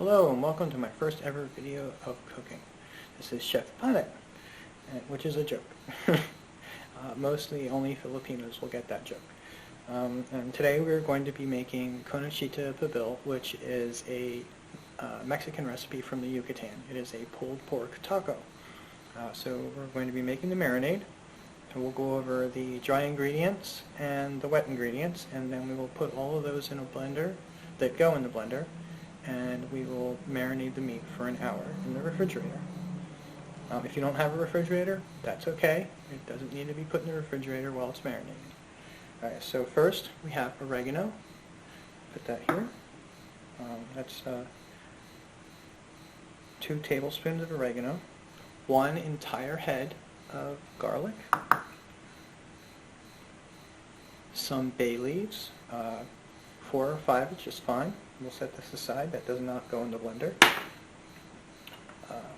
Hello and welcome to my first ever video of cooking. This is Chef Planet, which is a joke. Mostly only Filipinos will get that joke. And today we're going to be making Cochinita Pibil, which is a Mexican recipe from the Yucatan. It is a pulled pork taco. So we're going to be making the marinade, and we'll go over the dry ingredients and the wet ingredients, and then we will put all of those in a blender that go in the blender, and we will marinate the meat for an hour in the refrigerator. If you don't have a refrigerator, that's okay. It doesn't need to be put in the refrigerator while it's marinating. Alright, so first we have oregano. Put that here. That's 2 tablespoons of oregano, 1 entire head of garlic, some bay leaves, 4 or 5 is just fine. We'll set this aside. That does not go in the blender.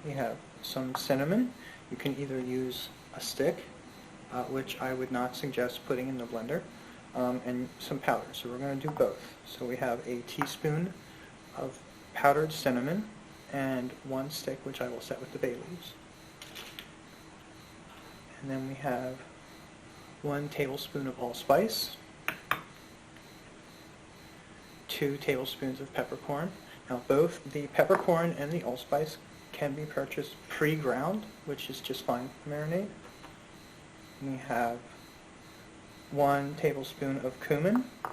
We have some cinnamon. You can either use a stick, which I would not suggest putting in the blender, and some powder. So we're going to do both. So we have a teaspoon of powdered cinnamon and 1 stick, which I will set with the bay leaves. And then we have 1 tablespoon of allspice, 2 tablespoons of peppercorn. Now both the peppercorn and the allspice can be purchased pre-ground, which is just fine for marinade. We have 1 tablespoon of cumin, a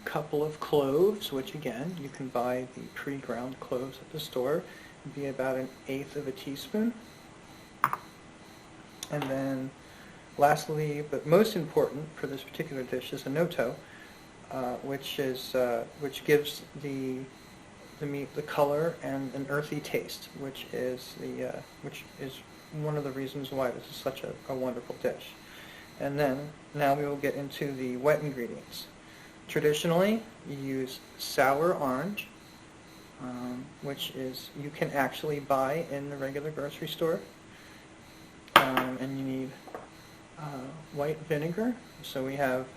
couple of cloves, which again you can buy the pre-ground cloves at the store. It'd be about 1/8 of a teaspoon. And then lastly, but most important for this particular dish, is Annato, which gives the meat the color and an earthy taste, which is one of the reasons why this is such a wonderful dish. And then now we will get into the wet ingredients. Traditionally, you use sour orange, which you can actually buy in the regular grocery store, and you need white vinegar. So we have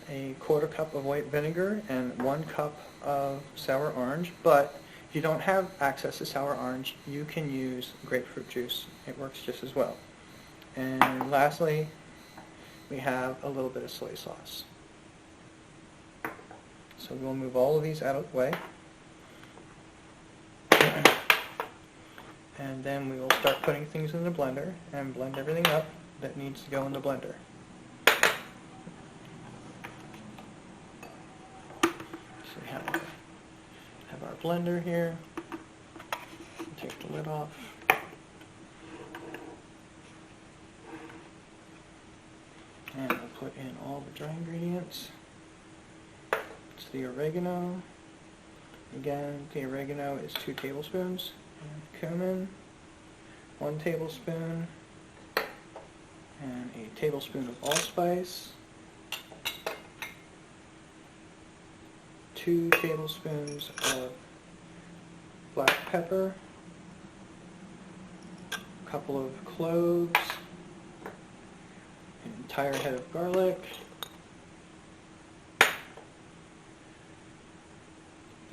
a 1/4 cup of white vinegar and 1 cup of sour orange, but if you don't have access to sour orange, you can use grapefruit juice. It works just as well. And lastly, we have a little bit of soy sauce. So we'll move all of these out of the way, and then we will start putting things in the blender and blend everything up that needs to go in the blender. So we have our blender here. We'll take the lid off. And we'll put in all the dry ingredients. It's the oregano. Again, the oregano is 2 tablespoons. And cumin, 1 tablespoon. And a tablespoon of allspice. 2 tablespoons of black pepper. A couple of cloves. An entire head of garlic. The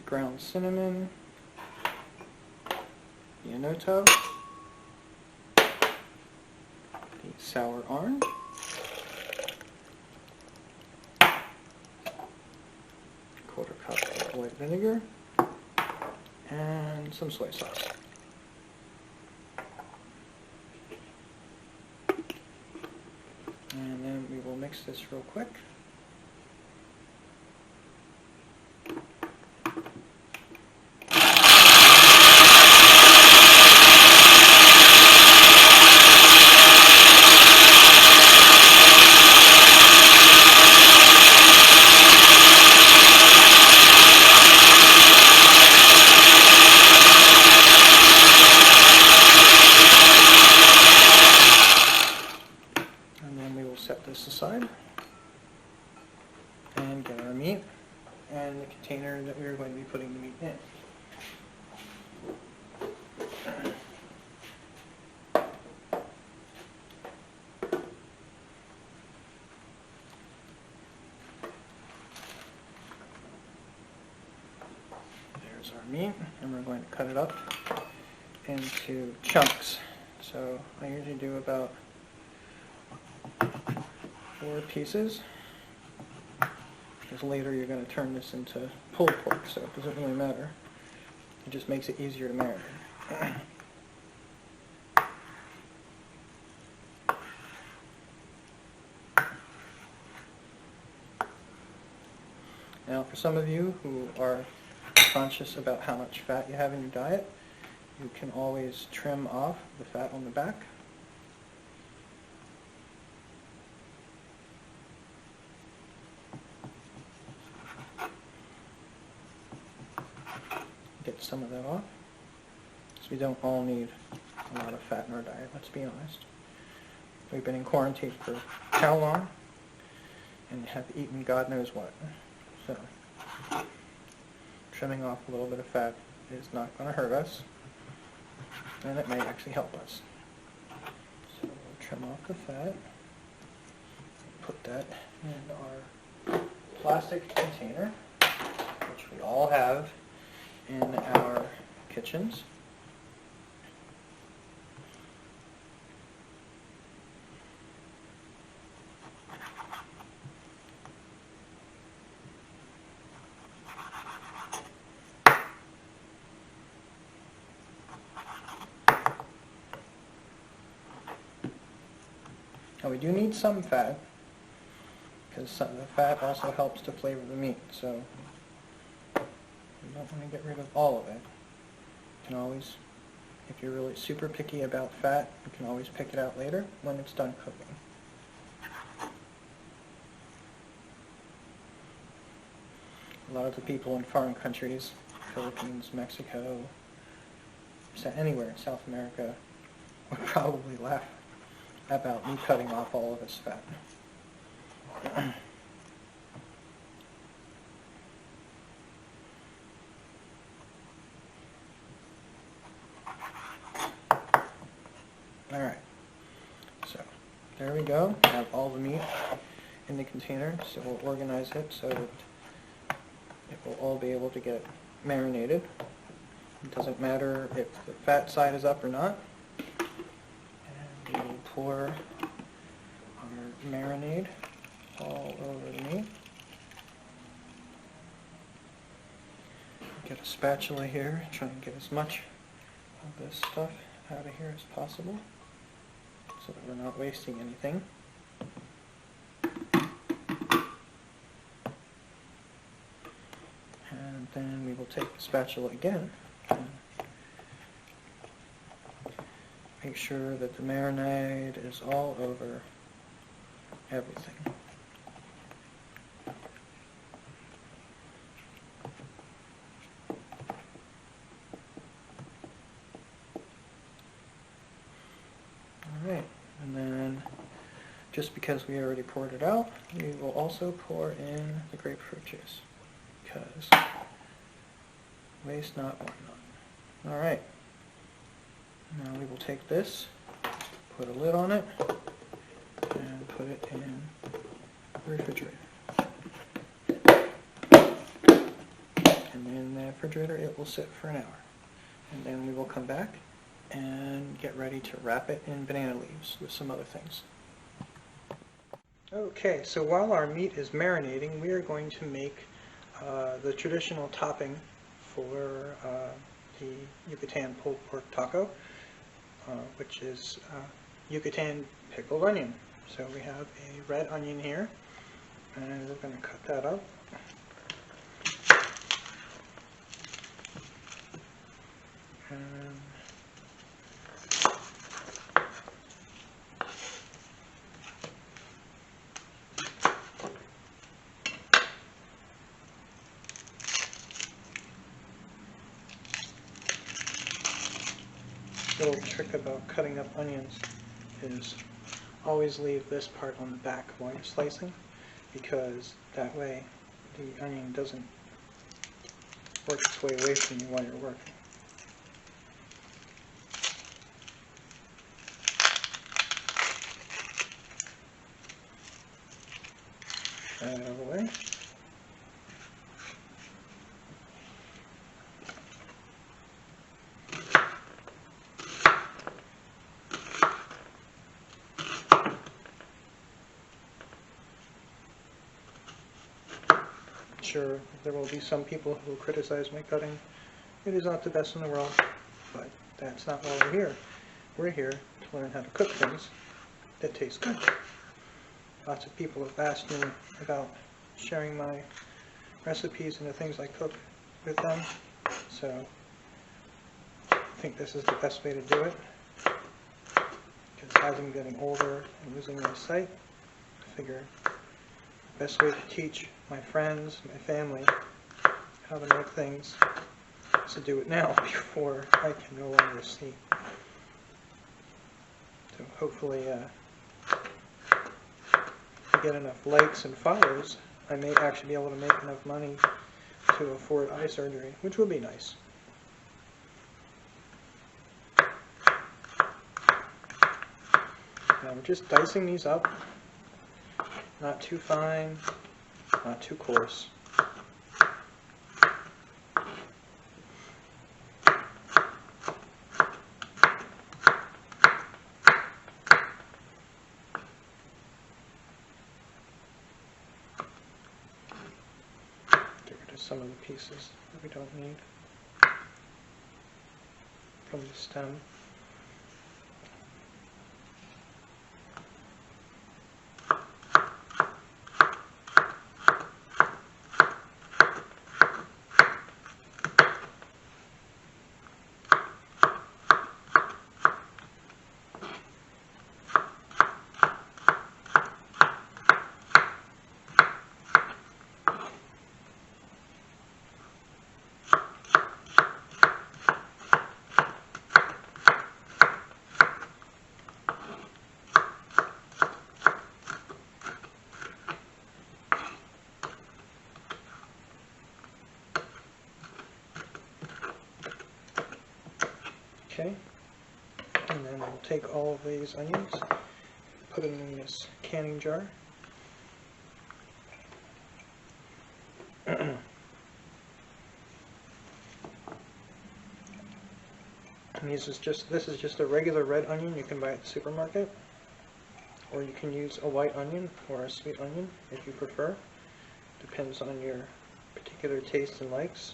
ground cinnamon. The Annato. The sour orange. 1/4 cup of white vinegar. And some soy sauce. And then we will mix this real quick. Set this aside and get our meat and the container that we are going to be putting the meat in. meat, and we're going to cut it up into chunks. So I usually do about 4 pieces, because later you're going to turn this into pulled pork, so it doesn't really matter. It just makes it easier to marinate. Now, for some of you who are conscious about how much fat you have in your diet, you can always trim off the fat on the back. Get some of that off, because we don't all need a lot of fat in our diet, let's be honest. We've been in quarantine for how long? And have eaten God knows what. So, trimming off a little bit of fat is not going to hurt us, and it may actually help us. So we'll trim off the fat, put that in our plastic container, which we all have in our kitchens. Now we do need some fat, because the fat also helps to flavor the meat, so you don't want to get rid of all of it. You can always, if you're really super picky about fat, you can always pick it out later when it's done cooking. A lot of the people in foreign countries, Philippines, Mexico, anywhere in South America, would probably laugh about me cutting off all of this fat. Alright, so there we go. I have all the meat in the container, so we'll organize it so that it will all be able to get marinated. It doesn't matter if the fat side is up or not. And we'll pour our marinade all over the meat. Get a spatula here, try and get as much of this stuff out of here as possible so that we're not wasting anything. And then we will take the spatula again and make sure that the marinade is all over everything. Alright, and then just because we already poured it out, we will also pour in the grapefruit juice, because waste not, want not. Alright, now we will take this, put a lid on it, and put it in the refrigerator. And in the refrigerator it will sit for an hour. And then we will come back and get ready to wrap it in banana leaves with some other things. Okay, so while our meat is marinating, we are going to make the traditional topping for the Yucatan pulled pork taco, which is Yucatan pickled onion. So we have a red onion here, and we're going to cut that up. And little trick about cutting up onions is always leave this part on the back while you're slicing, because that way the onion doesn't work its way away from you while you're working. That out of the way. Sure, there will be some people who will criticize my cutting. It is not the best in the world, but that's not why we're here. We're here to learn how to cook things that taste good. Lots of people have asked me about sharing my recipes and the things I cook with them, so I think this is the best way to do it. Because as I'm getting older and losing my sight, I figure the best way to teach my friends, my family, how to make things is to do it now before I can no longer see. So hopefully, if I get enough likes and follows, I may actually be able to make enough money to afford eye surgery, which would be nice. Now we're just dicing these up, not too fine, not too coarse. Get rid of some of the pieces that we don't need from the stem. Okay, and then we'll take all of these onions, put them in this canning jar. And this is just a regular red onion you can buy at the supermarket, or you can use a white onion or a sweet onion if you prefer. Depends on your particular tastes and likes.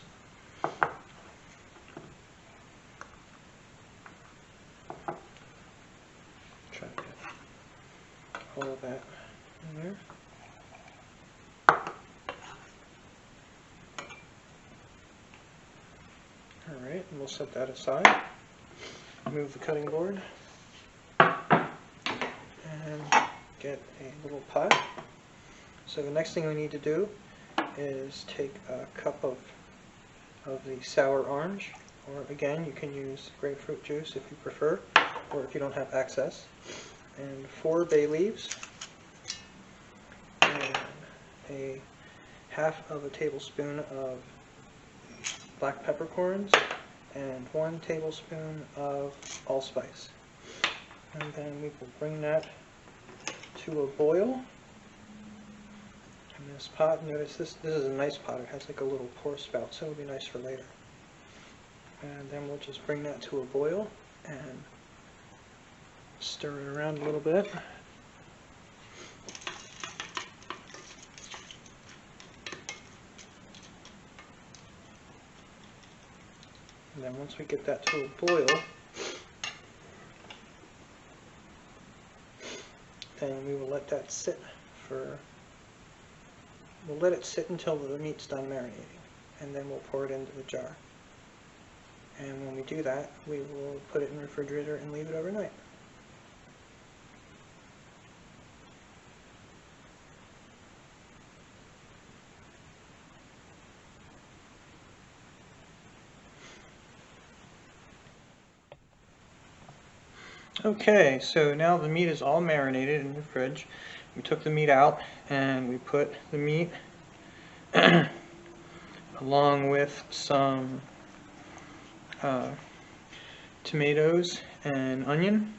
Try to get all of that in there. Alright, and we'll set that aside. Move the cutting board and get a little pot. So the next thing we need to do is take a cup of the sour orange, or again you can use grapefruit juice if you prefer, or if you don't have access, and 4 bay leaves, and a half of a tablespoon of black peppercorns, and 1 tablespoon of allspice. And then we will bring that to a boil in this pot. Notice this is a nice pot. It has like a little pour spout, so it'll be nice for later. And then we'll just bring that to a boil and stir it around a little bit. And then once we get that to a boil, then we will let that sit we'll let it sit until the meat's done marinating, and then we'll pour it into the jar. And when we do that, we will put it in the refrigerator and leave it overnight. Okay, so now the meat is all marinated in the fridge. We took the meat out and we put the meat along with some tomatoes and onion,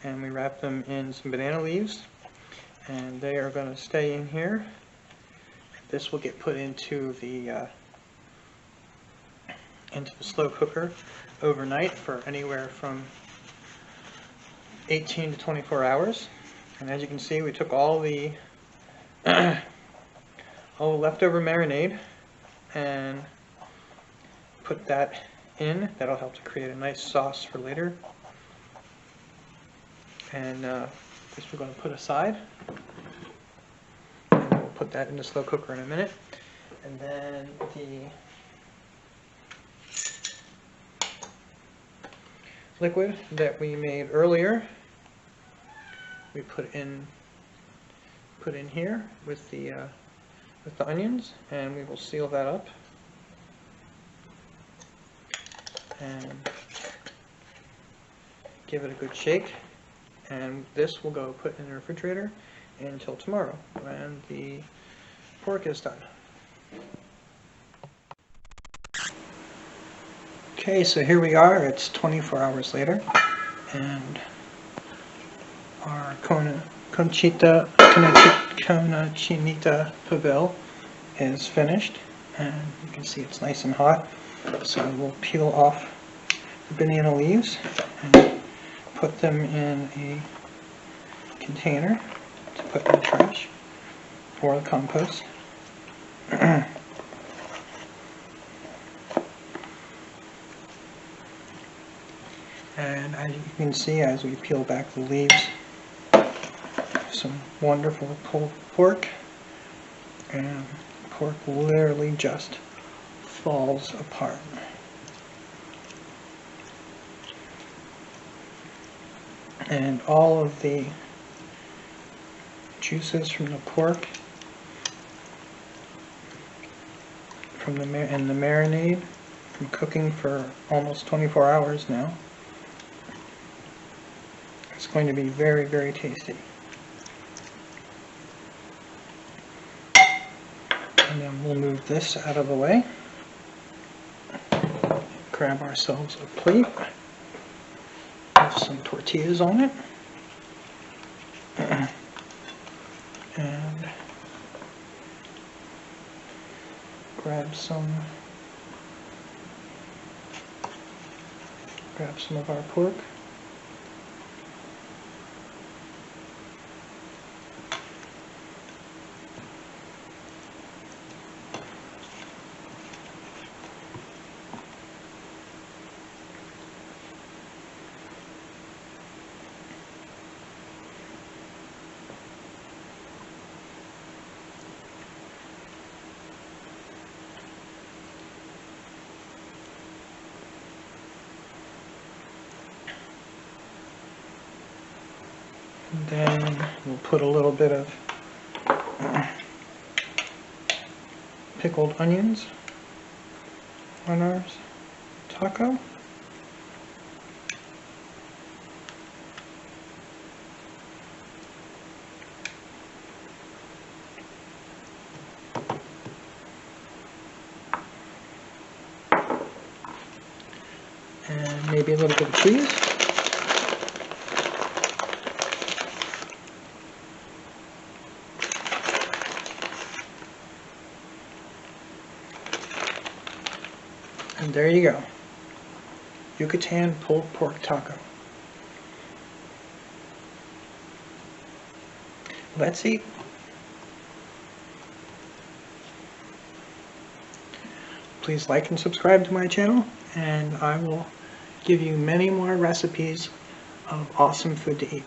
and we wrap them in some banana leaves, and they are going to stay in here. This will get put into the slow cooker overnight for anywhere from 18 to 24 hours. And as you can see, we took all the leftover marinade and put that in. That'll help to create a nice sauce for later. And this we're going to put aside. And we'll put that in the slow cooker in a minute. And then the liquid that we made earlier, we put in here with the onions, and we will seal that up. And give it a good shake, and this will go put in the refrigerator until tomorrow when the pork is done. Okay, so here we are. It's 24 hours later, and our Cochinita Pibil is finished, and you can see it's nice and hot. So we'll peel off the banana leaves and put them in a container to put in the trash or the compost. And as you can see, as we peel back the leaves, some wonderful pulled pork, and pork literally just falls apart. And all of the juices from the pork and the marinade from cooking for almost 24 hours now, it's going to be very, very tasty. And then we'll move this out of the way. Grab ourselves a plate with some tortillas on it. And grab some of our pork. And then we'll put a little bit of pickled onions on our taco. And maybe a little bit of cheese. And there you go. Yucatan pulled pork taco. Let's eat. Please like and subscribe to my channel, and I will give you many more recipes of awesome food to eat.